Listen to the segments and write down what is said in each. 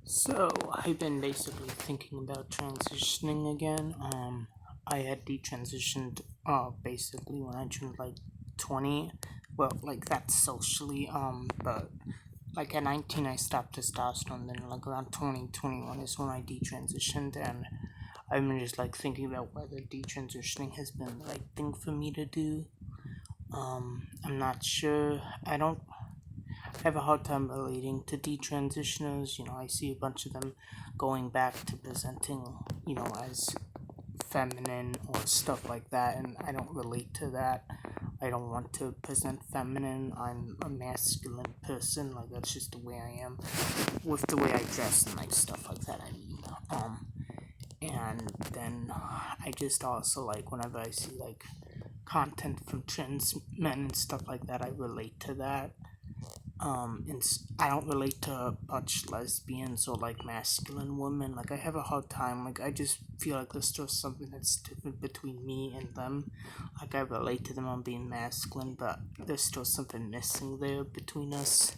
So I've been basically thinking about transitioning again. I had detransitioned basically when I turned like 20. Well, like that's socially, but like at 19 I stopped testosterone, then like around 2021 is when I detransitioned, and I've been just like thinking about whether detransitioning has been the right thing for me to do. I'm not sure. I have a hard time relating to detransitioners. I see a bunch of them going back to presenting, as feminine or stuff like that, and I don't relate to that. I don't want to present feminine. I'm a masculine person. Like that's just the way I am, with the way I dress and like stuff like that. And then I just also like whenever I see like content from trans men and stuff like that, I relate to that. And I don't relate to much lesbians or like masculine women. Like I have a hard time. Like I just feel like there's still something that's different between me and them. Like I relate to them on being masculine, but there's still something missing there between us.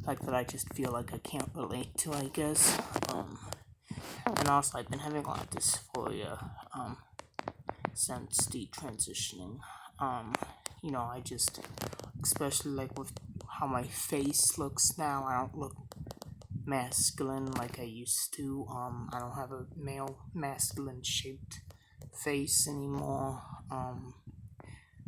Like that I just feel like I can't relate to, I guess. And also I've been having a lot of dysphoria since detransitioning. Um, I just, especially like with how my face looks now, I don't look masculine like I used to. I don't have a male masculine shaped face anymore.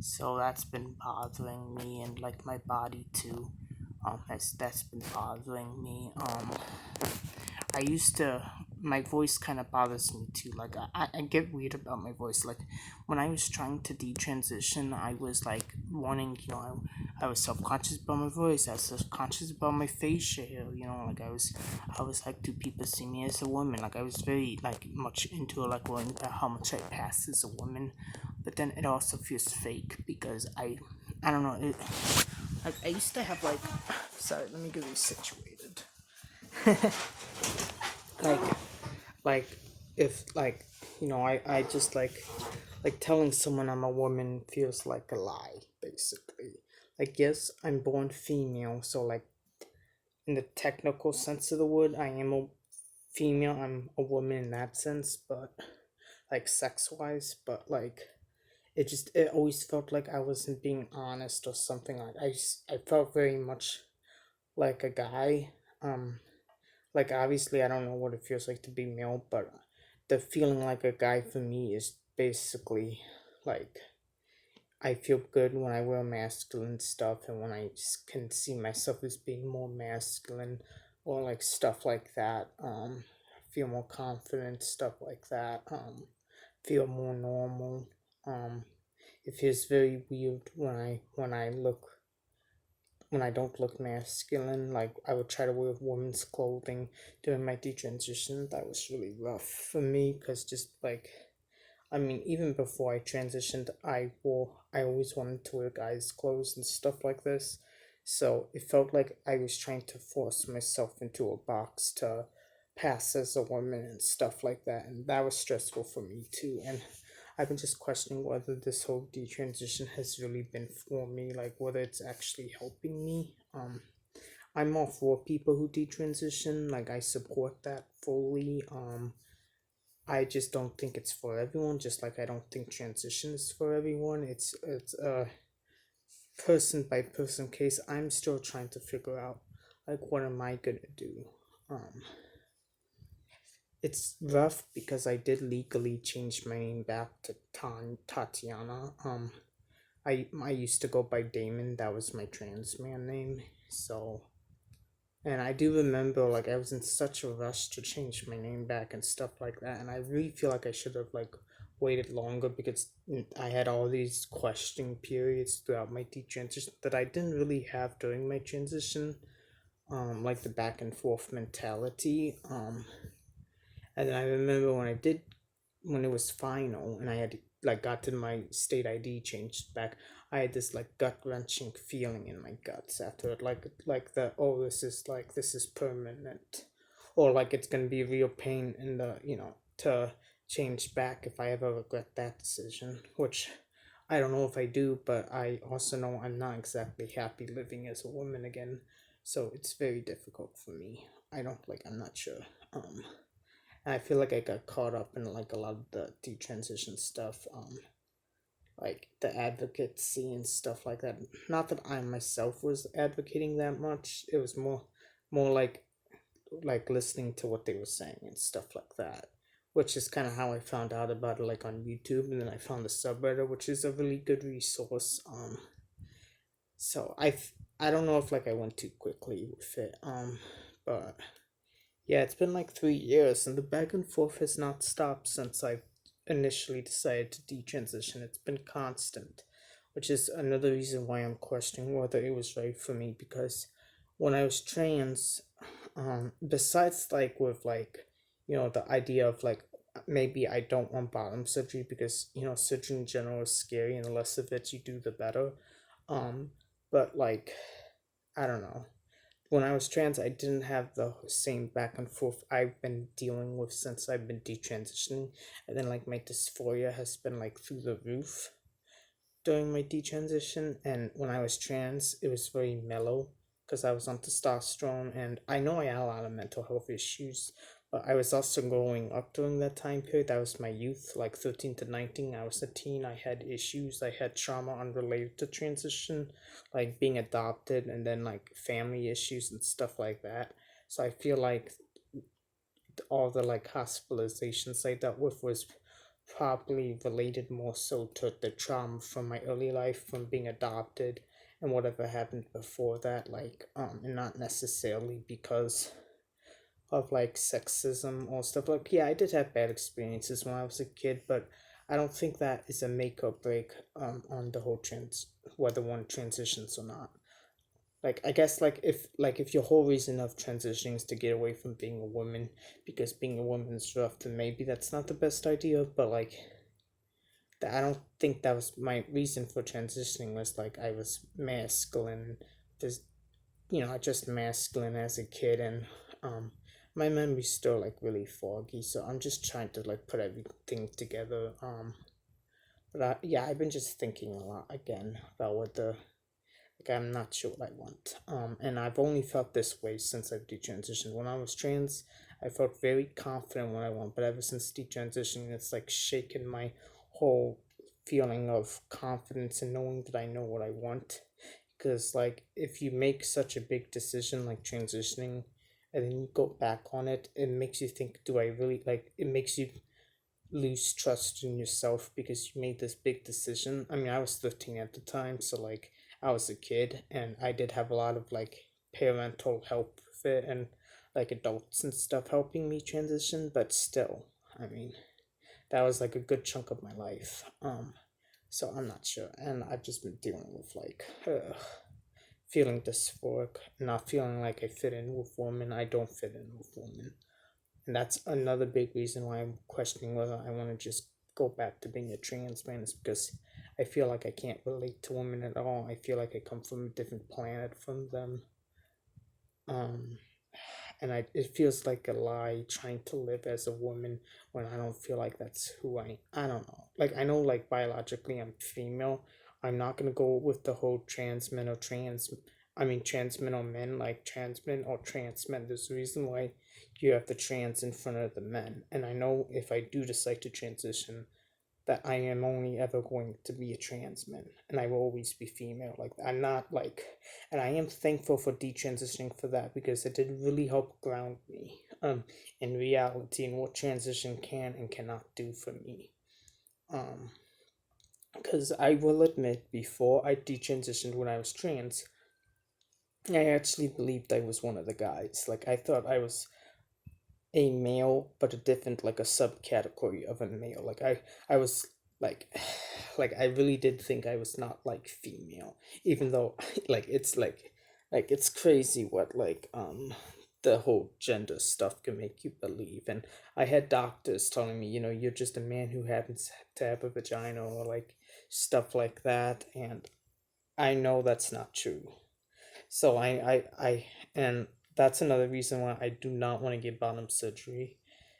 So that's been bothering me, and like my body too. That's been bothering me. I used to, my voice kind of bothers me too. Like, I get weird about my voice. Like, when I was trying to detransition, I was like wanting, I was self conscious about my voice. I was self conscious about my facial hair. Like I was like, do people see me as a woman? Like, I was very like much into like worrying about how much I pass as a woman. But then it also feels fake because I don't know. Like, I used to have like, sorry, let me get situated. like like if like I just like telling someone I'm a woman feels like a lie, basically. Like, yes, I'm born female, so like in the technical sense of the word I am a female. I'm a woman in that sense, but like sex wise, but like it always felt like I wasn't being honest or something. Like I felt very much like a guy. Like, obviously, I don't know what it feels like to be male, but the feeling like a guy for me is basically like I feel good when I wear masculine stuff, and when I can see myself as being more masculine or like stuff like that. Feel more confident, stuff like that. Feel more normal. Um, it feels very weird when I don't look masculine. Like, I would try to wear women's clothing during my detransition. That was really rough for me because just like, I mean, even before I transitioned, I always wanted to wear guys' clothes and stuff like this. So it felt like I was trying to force myself into a box to pass as a woman and stuff like that. And that was stressful for me too. And I've been just questioning whether this whole detransition has really been for me, like whether it's actually helping me. I'm all for people who detransition, like I support that fully. I just don't think it's for everyone, just like I don't think transition is for everyone. It's a person by person case. I'm still trying to figure out like what am I gonna do. Um it's rough because I did legally change my name back to Tatiana. I used to go by Damon. That was my trans man name. So, and I do remember like I was in such a rush to change my name back and stuff like that, and I really feel like I should have like waited longer because I had all these questioning periods throughout my detransition that I didn't really have during my transition. Like the back and forth mentality. And then I remember when it was final and I had like gotten my state ID changed back, I had this like gut wrenching feeling in my guts after it, like the oh, this is permanent, or like it's gonna be real pain in the to change back if I ever regret that decision, which I don't know if I do, but I also know I'm not exactly happy living as a woman again. So it's very difficult for me. I'm not sure. And I feel like I got caught up in like a lot of the detransition stuff, like the advocacy and stuff like that. Not that I myself was advocating that much. It was more like listening to what they were saying and stuff like that. Which is kind of how I found out about it, like on YouTube, and then I found the subreddit, which is a really good resource. So I don't know if like I went too quickly with it. But yeah, it's been like 3 years, and the back and forth has not stopped since I initially decided to detransition. It's been constant, which is another reason why I'm questioning whether it was right for me. Because when I was trans, besides like with like, the idea of like maybe I don't want bottom surgery because surgery in general is scary, and the less of it you do, the better. Um, but like I don't know, when I was trans, I didn't have the same back and forth I've been dealing with since I've been detransitioning. And then, like, my dysphoria has been, like, through the roof during my detransition. And when I was trans, it was very mellow because I was on testosterone. And I know I had a lot of mental health issues, but I was also growing up during that time period. That was my youth, like 13 to 19. I was a teen. I had issues. I had trauma unrelated to transition, like being adopted, and then like family issues and stuff like that. So I feel like all the like hospitalizations I dealt with was probably related more so to the trauma from my early life from being adopted and whatever happened before that, and not necessarily because of like sexism or stuff. Like, yeah, I did have bad experiences when I was a kid, but I don't think that is a make or break on the whole whether one transitions or not. Like, I guess like if your whole reason of transitioning is to get away from being a woman because being a woman is rough, then maybe that's not the best idea. But like, I don't think that was my reason for transitioning. Was like I was masculine, just just masculine as a kid, and um, my memory's still like really foggy. So I'm just trying to like put everything together. But yeah, I've been just thinking a lot again about what the like I'm not sure what I want. And I've only felt this way since I've detransitioned. When I was trans, I felt very confident what I want, but ever since detransitioning, it's like shaken my whole feeling of confidence and knowing that I know what I want. Because like if you make such a big decision like transitioning, and then you go back on it, it makes you think, do I really like? It makes you lose trust in yourself because you made this big decision. I mean, I was 13 at the time, so like I was a kid and I did have a lot of like parental help with it and like adults and stuff helping me transition, but still, I mean, that was like a good chunk of my life. So I'm not sure. And I've just been dealing with like feeling dysphoric, not feeling like I fit in with women. I don't fit in with women. And that's another big reason why I'm questioning whether I want to just go back to being a trans man, is because I feel like I can't relate to women at all. I feel like I come from a different planet from them. Um, and it feels like a lie trying to live as a woman when I don't feel like that's who I don't know. Like I know like biologically I'm female. I'm not gonna go with the whole trans men or trans men or men, like trans men or trans men. There's a reason why you have the trans in front of the men. And I know if I do decide to transition, that I am only ever going to be a trans man and I will always be female. Like I'm not like, and I am thankful for detransitioning for that because it did really help ground me in reality and what transition can and cannot do for me. Um because I will admit, before I detransitioned when I was trans, I actually believed I was one of the guys. Like I thought I was a male, but a different, like a subcategory of a male. Like I was like, like I really did think I was not like female, even though like like it's crazy what the whole gender stuff can make you believe. And I had doctors telling me, you're just a man who happens to have a vagina or like stuff like that, and I know that's not true. So and that's another reason why I do not want to get bottom surgery,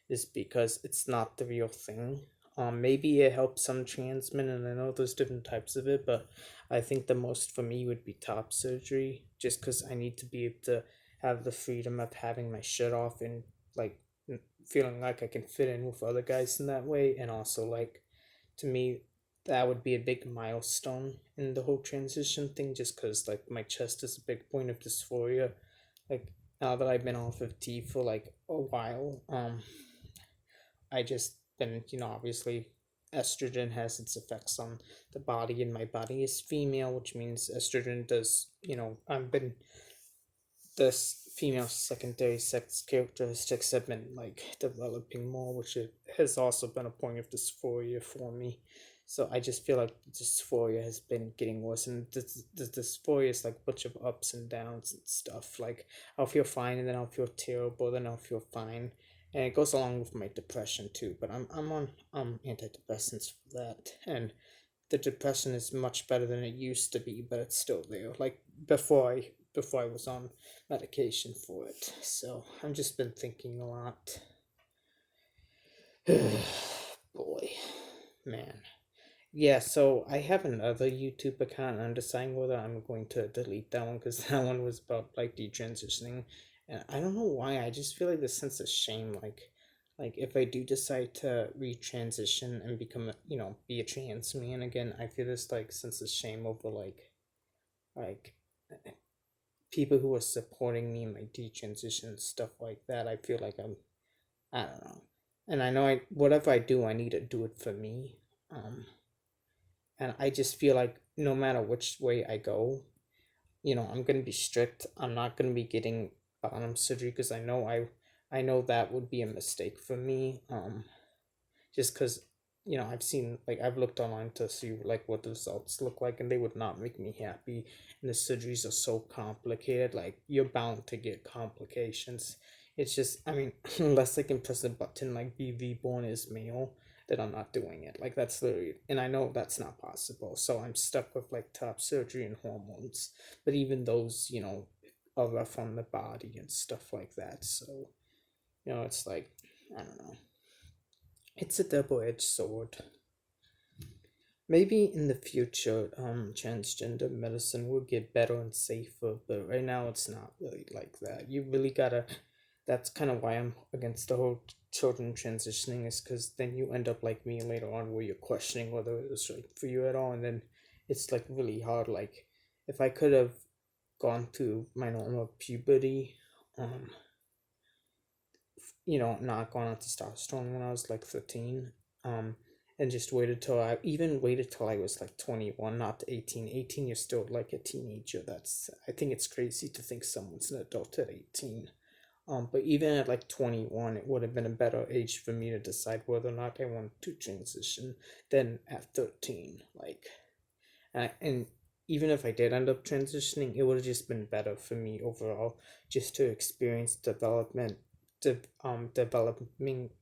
is because it's not the real thing. Maybe it helps some trans men, and I know there's different types of it, but I think the most for me would be top surgery, just because I need to be able to have the freedom of having my shirt off and like feeling like I can fit in with other guys in that way, and also like to me that would be a big milestone in the whole transition thing, just because like my chest is a big point of dysphoria. Like now that I've been off of tea for like a while, I just been, obviously estrogen has its effects on the body, and my body is female, which means estrogen does, I've been this female secondary sex characteristics have been like developing more, which has also been a point of dysphoria for me. So I just feel like dysphoria has been getting worse, and the dysphoria is like a bunch of ups and downs and stuff. Like I'll feel fine, and then I'll feel terrible, then I'll feel fine, and it goes along with my depression too. But I'm on antidepressants for that, and the depression is much better than it used to be, but it's still there. Like before I was on medication for it. So I've just been thinking a lot. Boy, man. Yeah, so I have another YouTube account, and I'm deciding whether I'm going to delete that one because that one was about like detransitioning, and I don't know why. I just feel like this sense of shame, like if I do decide to retransition and become, be a trans man again, I feel this like sense of shame over like people who are supporting me in my detransition and stuff like that. I feel like I don't know, and I know whatever I do, I need to do it for me. Um, and I just feel like no matter which way I go, I'm gonna be strict. I'm not gonna be getting bottom surgery because I know that would be a mistake for me. Just because I've seen, like, I've looked online to see like what the results look like, and they would not make me happy. And the surgeries are so complicated, like you're bound to get complications. It's just, I mean, unless I can press a button like be reborn as male, then I'm not doing it. Like that's literally, and I know that's not possible, so I'm stuck with like top surgery and hormones. But even those, are rough on the body and stuff like that. So it's like, I don't know, it's a double-edged sword. Maybe in the future, transgender medicine will get better and safer, but right now it's not really like that. You really gotta. That's kind of why I'm against the whole children transitioning, is because then you end up like me later on, where you're questioning whether it was right for you at all, and then it's like really hard. Like, if I could have gone through my normal puberty, um, not gone on testosterone when I was like 13, and just waited till I even waited till I was like 21, not 18. 18, you're still like a teenager. I think it's crazy to think someone's an adult at 18. But even at like 21, it would have been a better age for me to decide whether or not I want to transition than at 13. Like, and even if I did end up transitioning, it would have just been better for me overall, just to experience developing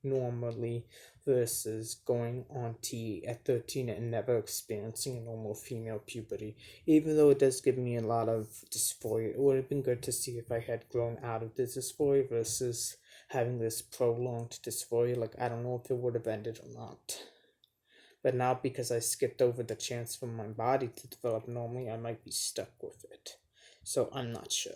normally versus going on T at 13 and never experiencing a normal female puberty. Even though it does give me a lot of dysphoria, it would have been good to see if I had grown out of this dysphoria versus having this prolonged dysphoria. Like, I don't know if it would have ended or not. But now, because I skipped over the chance for my body to develop normally, I might be stuck with it. So I'm not sure.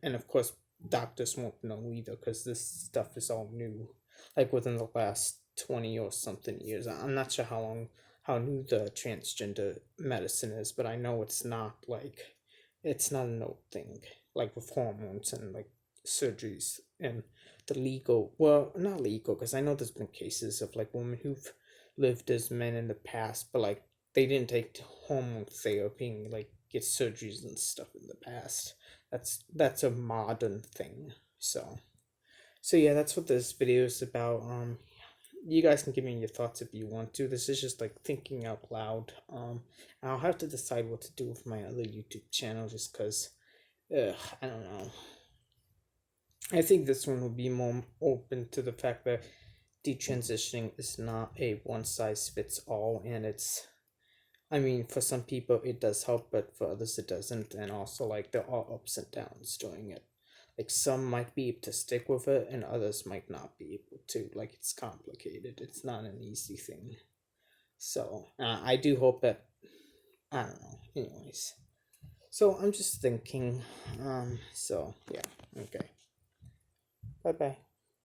And of course, doctors won't know either because this stuff is all new. Like within the last 20 or something years. I'm not sure how new the transgender medicine is, but I know it's not an old thing. Like with hormones and like surgeries and the legal, well, not legal, because I know there's been cases of like women who've lived as men in the past, but like they didn't take hormone therapy and like get surgeries and stuff in the past. That's a modern thing. So yeah, that's what this video is about. You guys can give me your thoughts if you want to. This is just like thinking out loud. I'll have to decide what to do with my other YouTube channel, just because I don't know. I think this one will be more open to the fact that detransitioning is not a one size fits all, and I mean, for some people it does help, but for others it doesn't, and also like there are ups and downs during it. Like some might be able to stick with it and others might not be able to. Like it's complicated. It's not an easy thing. So I do hope that, I don't know. Anyways, so I'm just thinking. So yeah. Okay. Bye bye.